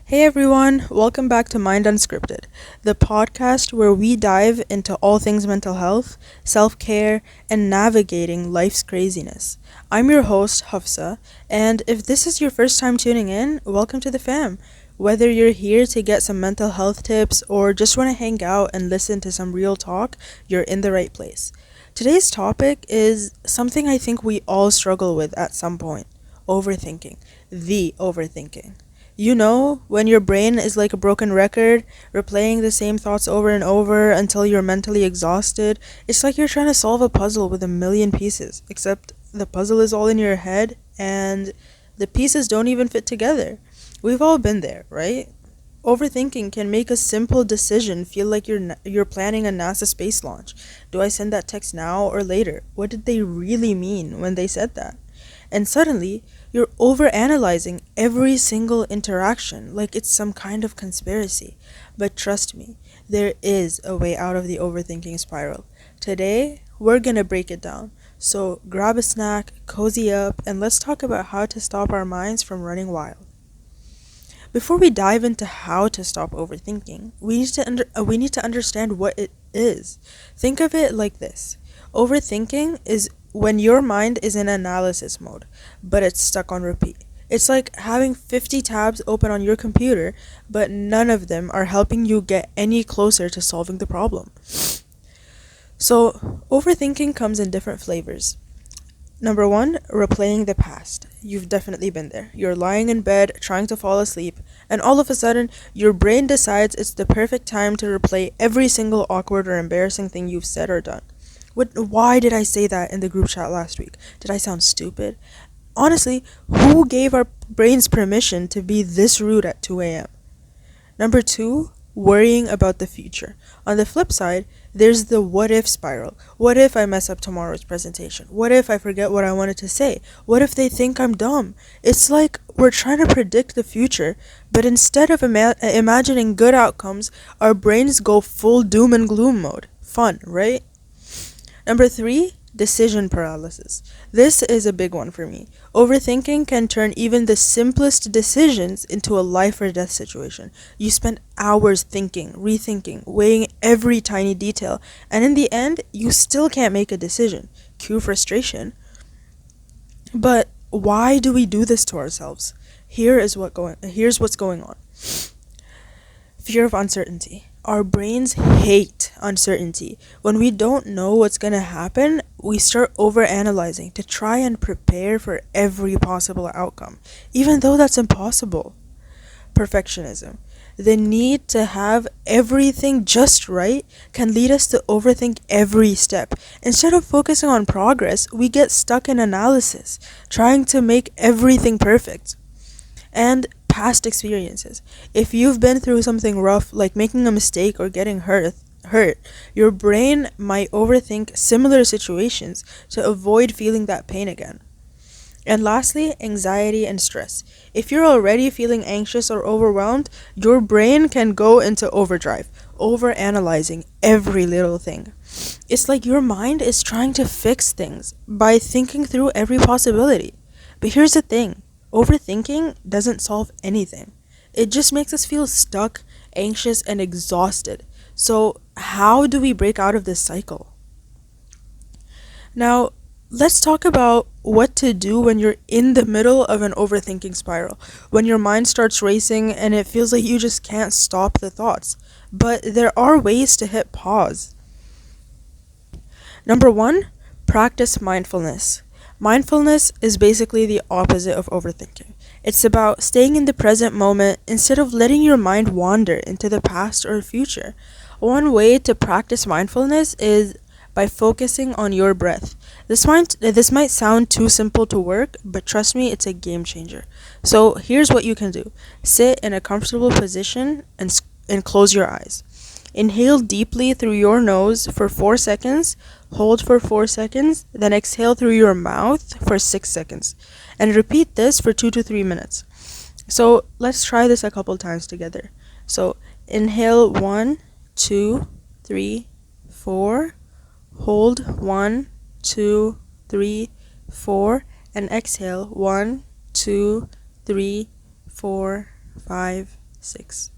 Hey everyone, welcome back to Mind Unscripted, the podcast where we dive into all things mental health, self care, and navigating life's craziness. I'm your host, Hafsa, and if this is your first time tuning in, welcome to the fam. Whether you're here to get some mental health tips or just want to hang out and listen to some real talk, you're in the right place. Today's topic is something I think we all struggle with at some point: overthinking. The overthinking. You know, when your brain is like a broken record, replaying the same thoughts over and over until you're mentally exhausted. It's like you're trying to solve a puzzle with a million pieces, except the puzzle is all in your head and the pieces don't even fit together. We've all been there, right? Overthinking can make a simple decision feel like you're planning a NASA space launch. Do I send that text now or later? What did they really mean when they said that? And suddenly, you're overanalyzing every single interaction like it's some kind of conspiracy. But trust me, there is a way out of the overthinking spiral. Today, we're gonna break it down. So grab a snack, cozy up, and let's talk about how to stop our minds from running wild. Before we dive into how to stop overthinking, we need to understand what it is. Think of it like this. Overthinking is when your mind is in analysis mode, but it's stuck on repeat. It's like having 50 tabs open on your computer, but none of them are helping you get any closer to solving the problem. So, overthinking comes in different flavors. Number one, replaying the past. You've definitely been there. You're lying in bed, trying to fall asleep, and all of a sudden, your brain decides it's the perfect time to replay every single awkward or embarrassing thing you've said or done. Why did I say that in the group chat last week? Did I sound stupid? Honestly, who gave our brains permission to be this rude at 2 a.m.? Number two, worrying about the future. On the flip side, there's the what if spiral. What if I mess up tomorrow's presentation? What if I forget what I wanted to say? What if they think I'm dumb? It's like we're trying to predict the future, but instead of imagining good outcomes, our brains go full doom and gloom mode. Fun, right? Number three, decision paralysis. This is a big one for me. Overthinking can turn even the simplest decisions into a life or death situation. You spend hours thinking, rethinking, weighing every tiny detail, and in the end, you still can't make a decision. Cue frustration. But why do we do this to ourselves? Here's what's going on. Fear of uncertainty. Our brains hate uncertainty. When we don't know what's gonna happen, we start overanalyzing to try and prepare for every possible outcome, even though that's impossible. Perfectionism. The need to have everything just right can lead us to overthink every step. Instead of focusing on progress, we get stuck in analysis, trying to make everything perfect. And past experiences. If you've been through something rough, like making a mistake or getting hurt, your brain might overthink similar situations to avoid feeling that pain again. And lastly, anxiety and stress. If you're already feeling anxious or overwhelmed, your brain can go into overdrive, overanalyzing every little thing. It's like your mind is trying to fix things by thinking through every possibility. But here's the thing. Overthinking doesn't solve anything. It just makes us feel stuck, anxious, and exhausted. So, how do we break out of this cycle? Now, let's talk about what to do when you're in the middle of an overthinking spiral. When your mind starts racing and it feels like you just can't stop the thoughts. But there are ways to hit pause. Number one, practice mindfulness. Mindfulness is basically the opposite of overthinking. It's about staying in the present moment instead of letting your mind wander into the past or future. One way to practice mindfulness is by focusing on your breath. This might sound too simple to work, but trust me, it's a game changer. So here's what you can do. Sit in a comfortable position and close your eyes. Inhale deeply through your nose for 4 seconds, hold for 4 seconds, then exhale through your mouth for 6 seconds. And repeat this for 2 to 3 minutes. So let's try this a couple times together. So inhale 1, 2, 3, 4, hold 1, 2, 3, 4, and exhale 1, 2, 3, 4, 5, 6.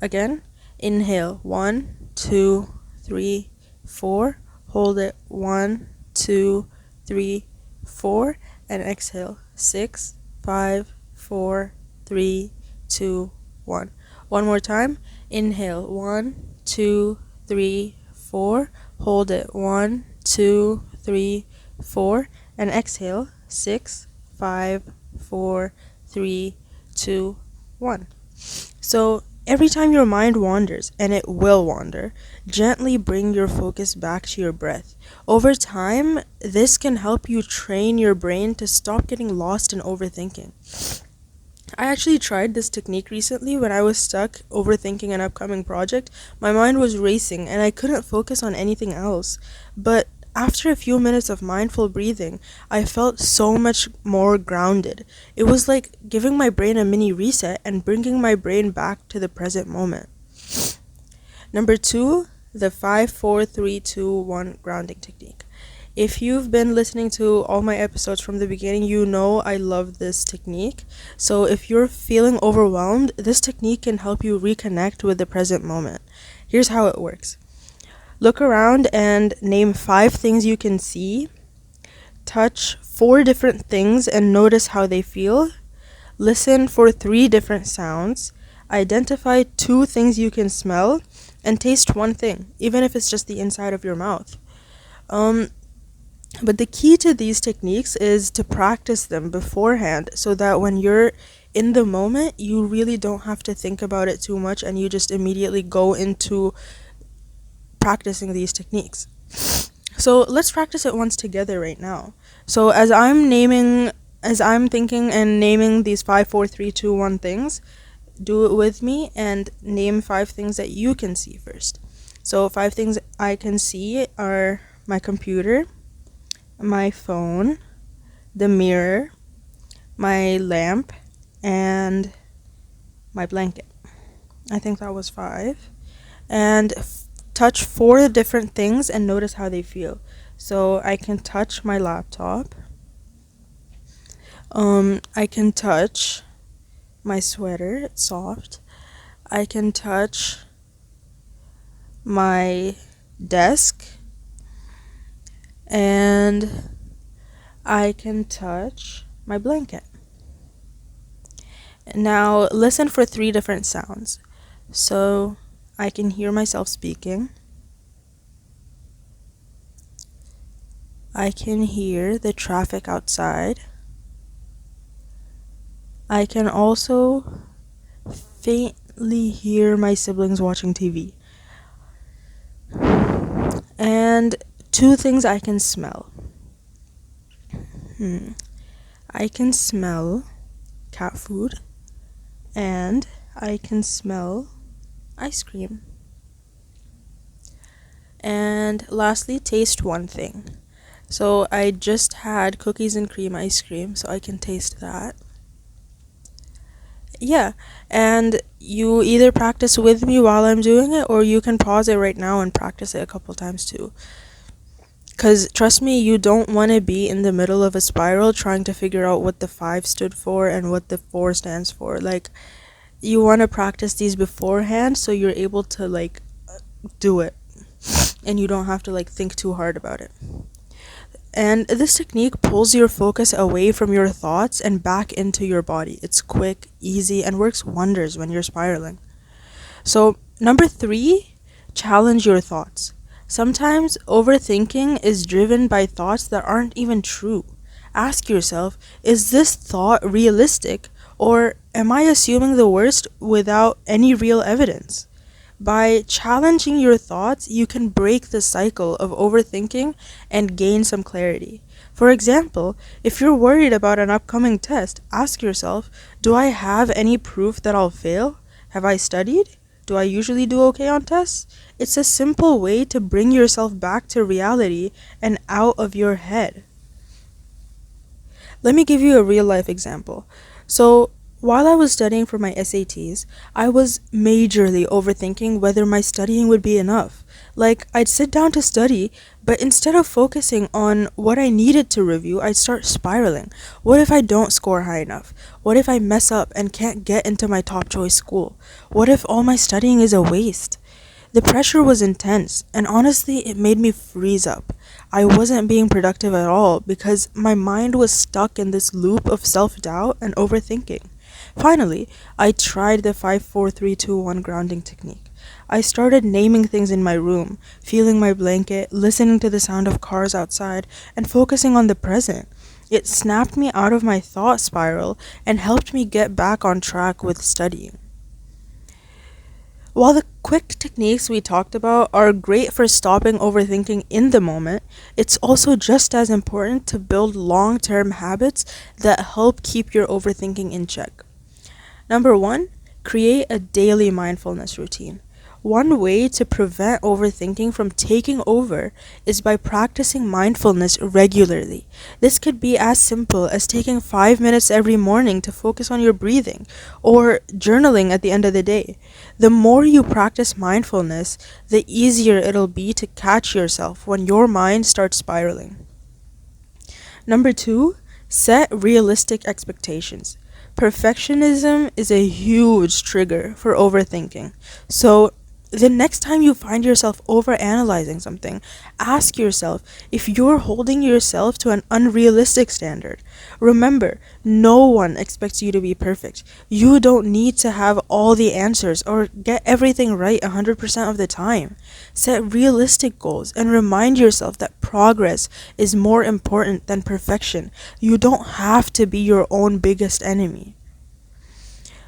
Again, inhale 1, 2, 3, 4. Hold it 1, 2, 3, 4. And exhale 6, 5, 4, 3, 2, 1. One more time. Inhale 1, 2, 3, 4. Hold it 1, 2, 3, 4. And exhale 6, 5, 4, 3, 2, 1. So every time your mind wanders, and it will wander, gently bring your focus back to your breath. Over time, this can help you train your brain to stop getting lost in overthinking. I actually tried this technique recently when I was stuck overthinking an upcoming project. My mind was racing and I couldn't focus on anything else. But after a few minutes of mindful breathing, I felt so much more grounded. It was like giving my brain a mini reset and bringing my brain back to the present moment. Number 2, the 5-4-3-2-1 grounding technique. If you've been listening to all my episodes from the beginning, you know I love this technique. So if you're feeling overwhelmed, this technique can help you reconnect with the present moment. Here's how it works. Look around and name 5 things you can see. Touch 4 different things and notice how they feel. Listen for 3 different sounds. Identify 2 things you can smell. And taste 1 thing, even if it's just the inside of your mouth. But the key to these techniques is to practice them beforehand so that when you're in the moment, you really don't have to think about it too much and you just immediately go into practicing these techniques. So let's practice it once together right now. So as I'm thinking and naming these 5-4-3-2-1 things, do it with me and name 5 things that you can see first. So 5 things I can see are my computer, my phone, the mirror, my lamp, and my blanket. I think that was 5. And touch 4 different things and notice how they feel. So I can touch my laptop. I can touch my sweater, it's soft. I can touch my desk. And I can touch my blanket. Now listen for 3 different sounds. So I can hear myself speaking. I can hear the traffic outside. I can also faintly hear my siblings watching TV. And 2 things I can smell. I can smell cat food and I can smell ice cream. And lastly, taste 1 thing. So I just had cookies and cream ice cream, so I can taste that. Yeah, and you either practice with me while I'm doing it, or you can pause it right now and practice it a couple times too. Because trust me, you don't want to be in the middle of a spiral trying to figure out what the 5 stood for and what the 4 stands for. Like, you want to practice these beforehand so you're able to, do it. And you don't have to, think too hard about it. And this technique pulls your focus away from your thoughts and back into your body. It's quick, easy, and works wonders when you're spiraling. So, number 3, challenge your thoughts. Sometimes overthinking is driven by thoughts that aren't even true. Ask yourself, is this thought realistic, or am I assuming the worst without any real evidence? By challenging your thoughts, you can break the cycle of overthinking and gain some clarity. For example, if you're worried about an upcoming test, ask yourself, do I have any proof that I'll fail? Have I studied? Do I usually do okay on tests? It's a simple way to bring yourself back to reality and out of your head. Let me give you a real life example. So, While I was studying for my SATs, I was majorly overthinking whether my studying would be enough. Like, I'd sit down to study, but instead of focusing on what I needed to review, I'd start spiraling. What if I don't score high enough? What if I mess up and can't get into my top choice school? What if all my studying is a waste? The pressure was intense, and honestly, it made me freeze up. I wasn't being productive at all because my mind was stuck in this loop of self doubt and overthinking. Finally, I tried the 5 4 3 2 1 grounding technique. I started naming things in my room, feeling my blanket, listening to the sound of cars outside, and focusing on the present. It snapped me out of my thought spiral and helped me get back on track with studying. While the quick techniques we talked about are great for stopping overthinking in the moment, it's also just as important to build long term habits that help keep your overthinking in check. Number one, create a daily mindfulness routine. One way to prevent overthinking from taking over is by practicing mindfulness regularly. This could be as simple as taking 5 minutes every morning to focus on your breathing, or journaling at the end of the day. The more you practice mindfulness, the easier it'll be to catch yourself when your mind starts spiraling. Number two, set realistic expectations. Perfectionism is a huge trigger for overthinking. So, the next time you find yourself overanalyzing something, ask yourself if you're holding yourself to an unrealistic standard. Remember, no one expects you to be perfect. You don't need to have all the answers or get everything right 100% of the time. Set realistic goals and remind yourself that progress is more important than perfection. You don't have to be your own biggest enemy.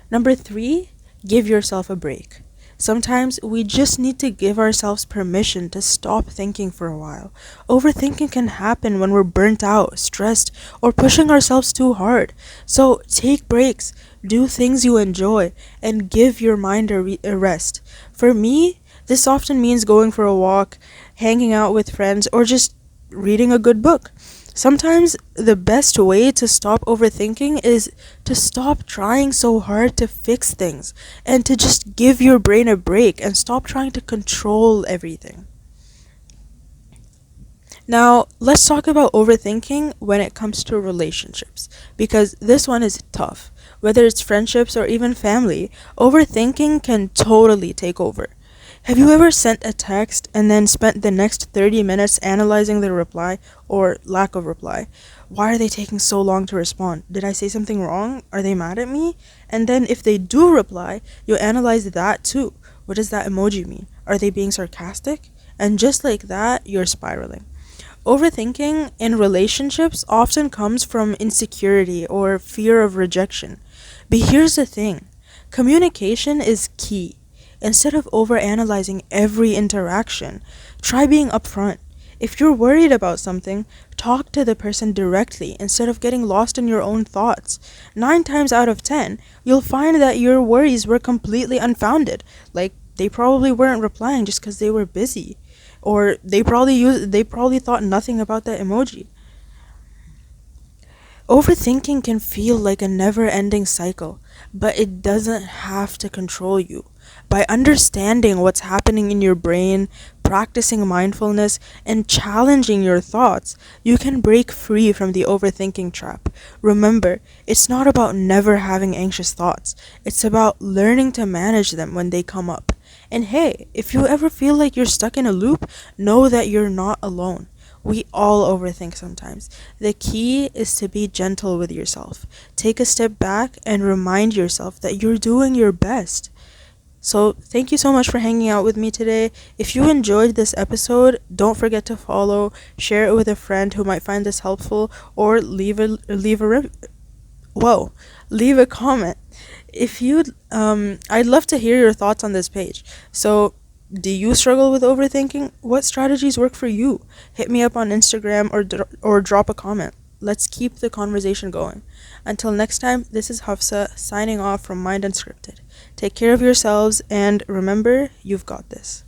Number three, give yourself a break. Sometimes we just need to give ourselves permission to stop thinking for a while. Overthinking can happen when we're burnt out, stressed, or pushing ourselves too hard. So take breaks, do things you enjoy, and give your mind a rest. For me, this often means going for a walk, hanging out with friends, or just reading a good book. Sometimes the best way to stop overthinking is to stop trying so hard to fix things and to just give your brain a break and stop trying to control everything. Now, let's talk about overthinking when it comes to relationships, because this one is tough. Whether it's friendships or even family, overthinking can totally take over. Have you ever sent a text and then spent the next 30 minutes analyzing the reply or lack of reply? Why are they taking so long to respond? Did I say something wrong? Are they mad at me? And then if they do reply, you analyze that too. What does that emoji mean? Are they being sarcastic? And just like that, you're spiraling. Overthinking in relationships often comes from insecurity or fear of rejection. But here's the thing, communication is key. Instead of overanalyzing every interaction, try being upfront. If you're worried about something, talk to the person directly instead of getting lost in your own thoughts. 9 times out of 10, you'll find that your worries were completely unfounded. Like, they probably weren't replying just because they were busy. Or they probably thought nothing about that emoji. Overthinking can feel like a never-ending cycle, but it doesn't have to control you. By understanding what's happening in your brain, practicing mindfulness, and challenging your thoughts, you can break free from the overthinking trap. Remember, it's not about never having anxious thoughts. It's about learning to manage them when they come up. And hey, if you ever feel like you're stuck in a loop, know that you're not alone. We all overthink sometimes. The key is to be gentle with yourself. Take a step back and remind yourself that you're doing your best. So, thank you so much for hanging out with me today. If you enjoyed this episode, don't forget to follow, share it with a friend who might find this helpful, or leave a comment. If you I'd love to hear your thoughts on this page. So, do you struggle with overthinking? What strategies work for you? Hit me up on Instagram or drop a comment. Let's keep the conversation going. Until next time, this is Hafsa signing off from Mind Unscripted. Take care of yourselves and remember, you've got this.